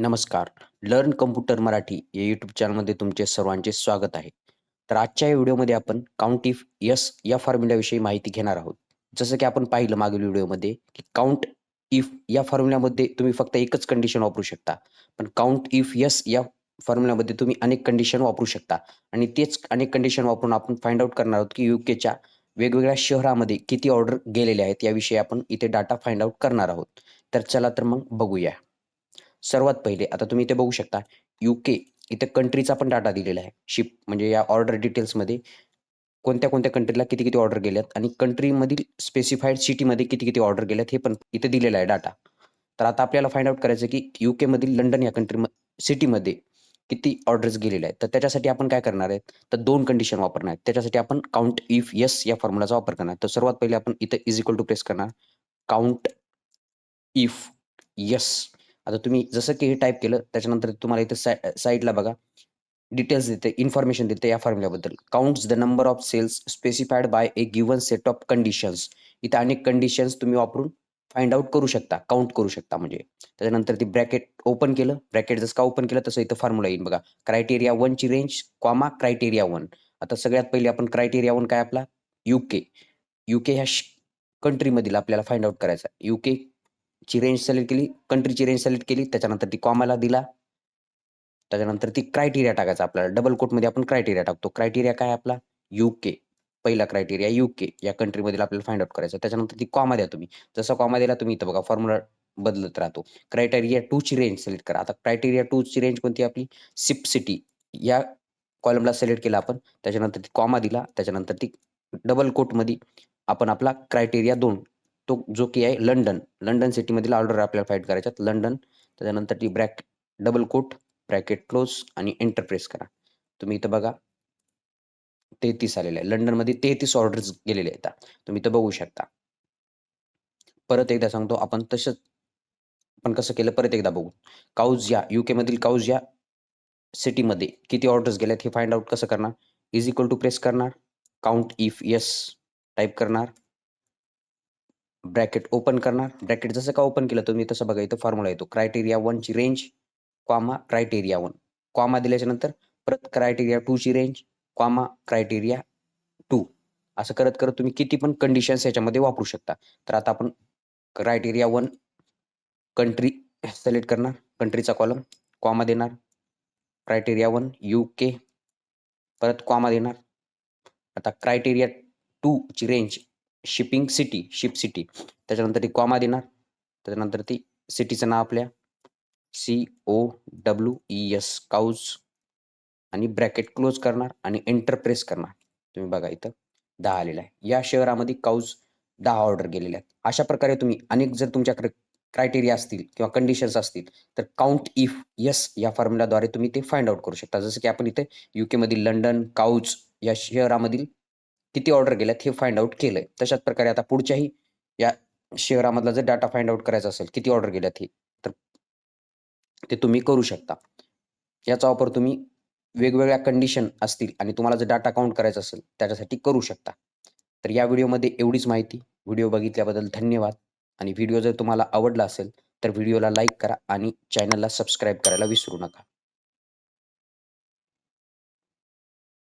नमस्कार. Learn computer Marathi या YouTube चॅनलमध्ये तुमचे सर्वांचे स्वागत आहे. तर आजच्या या व्हिडिओमध्ये आपण काउंट इफ यस या फॉर्म्युल्याविषयी माहिती घेणार आहोत. जसं की आपण पाहिलं मागील व्हिडिओमध्ये, की काउंट इफ या फॉर्म्युल्यामध्ये तुम्ही फक्त एकच कंडिशन वापरू शकता. पण काउंट इफ यस या फॉर्म्युल्यामध्ये तुम्ही अनेक कंडिशन वापरू शकता आणि तेच अनेक कंडिशन वापरून आपण फाइंड आउट करणार आहोत, की यूकेच्या वेगवेगळ्या शहरामध्ये किती ऑर्डर गेलेले आहेत, याविषयी आपण इथे डाटा फाइंड आउट करणार आहोत. तर चला तर मग बघूया. सर्वात पहिले आता तुम्ही इथे बघू शकता यूके इथे कंट्रीचा पण डाटा दिलेला आहे. शिप म्हणजे या ऑर्डर डिटेल्समध्ये कोणत्या-कोणत्या कंट्रीला किती-किती ऑर्डर गेल्यात आणि कंट्रीमधील स्पेसिफाईड सिटीमध्ये किती-किती ऑर्डर गेल्यात हे पण इथे दिलेलं आहे डाटा. तर आता आपल्याला फाइंड आउट करायचं की यूकेमधील लंडन या सिटीमध्ये किती ऑर्डर्स गेलेल्या आहेत. तर त्याच्यासाठी आपण काय करणार आहेत, तर 2 कंडिशन वापरणार आहेत. त्याच्यासाठी आपण काउंट इफ येस या फॉर्म्युलाचा वापर करणार. तर सर्वात पहिले आपण इथे इज इक्वल टू प्रेस करणार. Count if yes. आता तुम्ही जसं की हे टाइप केलं त्याच्यानंतर तुम्हाला इथे साइडला बघा डिटेल्स देते, इन्फॉर्मेशन देते या फॉर्म्युल्याबद्दल. Counts the number of cells specified by a given set of conditions. इथे अनेक कंडिशन्स तुम्ही वापरून फाइंड आउट करू शकता, काउंट करू शकता म्हणजे. त्याच्यानंतर ती ब्रॅकेट ओपन केलं, ब्रॅकेट जसं का ओपन केलं तसं इथं फॉर्म्युला येईल बघा. क्रायटेरिया 1 ची रेंज, कॉमा क्रायटेरिया 1. आता सगळ्यात पहिले आपण क्रायटेरिया 1 काय आपला? यूके. यूके ह्या कंट्रीमधील आपल्याला फाइंड आउट करायचा. यूके ची रेंज सिलेक्ट केली, कंट्रीची रेंज सिलेक्ट केली, त्याच्यानंतर ती कॉमाला दिला. त्याच्यानंतर ती क्रायटेरिया टाकायचा आपल्याला. डबल कोटमध्ये आपण क्रायटेरिया टाकतो. क्रायटेरिया काय आपला? यूके. पहिला क्रायटेरिया यूके या कंट्रीमधील आपल्याला फाइंड आउट करायचं. त्याच्यानंतर ती कॉमा द्या तुम्ही. जसा कॉमा दिला तुम्ही इथं बघा फॉर्म्युला बदलत राहतो. क्रायटेरिया 2 ची रेंज सिलेक्ट करा. आता क्रायटेरिया 2 ची रेंज कोणती आपली? सिप सिटी या कॉलमला सिलेक्ट केलं आपण. त्याच्यानंतर ती कॉमा दिला. त्याच्यानंतर ती डबल कोटमध्ये आपण आपला क्रायटेरिया 2 तो जो की आहे लंडन. लंडन सिटीमधील ऑर्डर आपल्याला फाइंड करायच्यात. लंडन त्याच्यानंतर ती डबल कोट ब्रॅकेट क्लोज आणि एंटर प्रेस करा. तुम्ही इथं बघा 33 आलेलं आहे. लंडनमध्ये 33 ऑर्डर्स गेलेले आहेत. तुम्ही इथं बघू शकता. परत एकदा सांगतो आपण तसंच आपण कसं केलं परत एकदा बघू. काउझ यूकेमधील काउझ सिटीमध्ये किती ऑर्डर्स गेल्यात हे फाइंड आउट कसं करणार? इज इक्वल टू प्रेस करणार. काउंट इफ येस टाइप करणार. ब्रॅकेट ओपन करणार. ब्रॅकेट जसं का ओपन केलं तुम्ही तसं बघा इथं फॉर्म्युला येतो. क्रायटेरिया 1 ची रेंज, कॉमा क्रायटेरिया 1. कॉमा दिल्याच्यानंतर परत क्रायटेरिया 2 ची रेंज, कॉमा क्रायटेरिया 2. असं करत-करत तुम्ही किती पण कंडिशन्स याच्यामध्ये वापरू शकता. तर आता आपण क्रायटेरिया 1 कंट्री सिलेक्ट करणार. कंट्रीचा कॉलम, कॉमा देणार. क्रायटेरिया 1 यूके परत कॉमा देणार. आता क्रायटेरिया 2 ची रेंज शिप सिटी त्याच्यानंतर ती कॉमा देणार. त्याच्यानंतर ती सिटीचं नाव आपल्या COWES काउझ आणि ब्रॅकेट क्लोज करणार आणि एंटर प्रेस करणार. तुम्ही बघा इथं 10 आलेलं आहे. या शहरामध्ये काउझ 10 ऑर्डर गेलेल्या आहेत. अशा प्रकारे तुम्ही अनेक जर तुमच्याकडे क्रायटेरिया असतील किंवा कंडिशन्स असतील तर काउंट इफ येस या फॉर्म्युलाद्वारे तुम्ही ते फाइंड आउट करू शकता. जसं की आपण इथे यूकेमधील लंडन काउझ या शहरामधील किती ऑर्डर गेल्यात हे फाइंड आउट केलंय. तशाच प्रकारे आता पुढच्याही या शहरामधला जर डाटा फाइंड आउट करायचा असेल, किती ऑर्डर गेल्यात हे, तर ते तुम्ही करू शकता. याचा वापर तुम्ही वेगवेगळ्या कंडिशन असतील आणि तुम्हाला जर डाटा काउंट करायचा असेल, त्याच्यासाठी करू शकता. तर या व्हिडिओमध्ये एवढीच माहिती. व्हिडिओ बघितल्याबद्दल धन्यवाद आणि व्हिडिओ जर तुम्हाला आवडला असेल, तर व्हिडिओला लाईक करा आणि चॅनलला सबस्क्राईब करायला विसरू नका.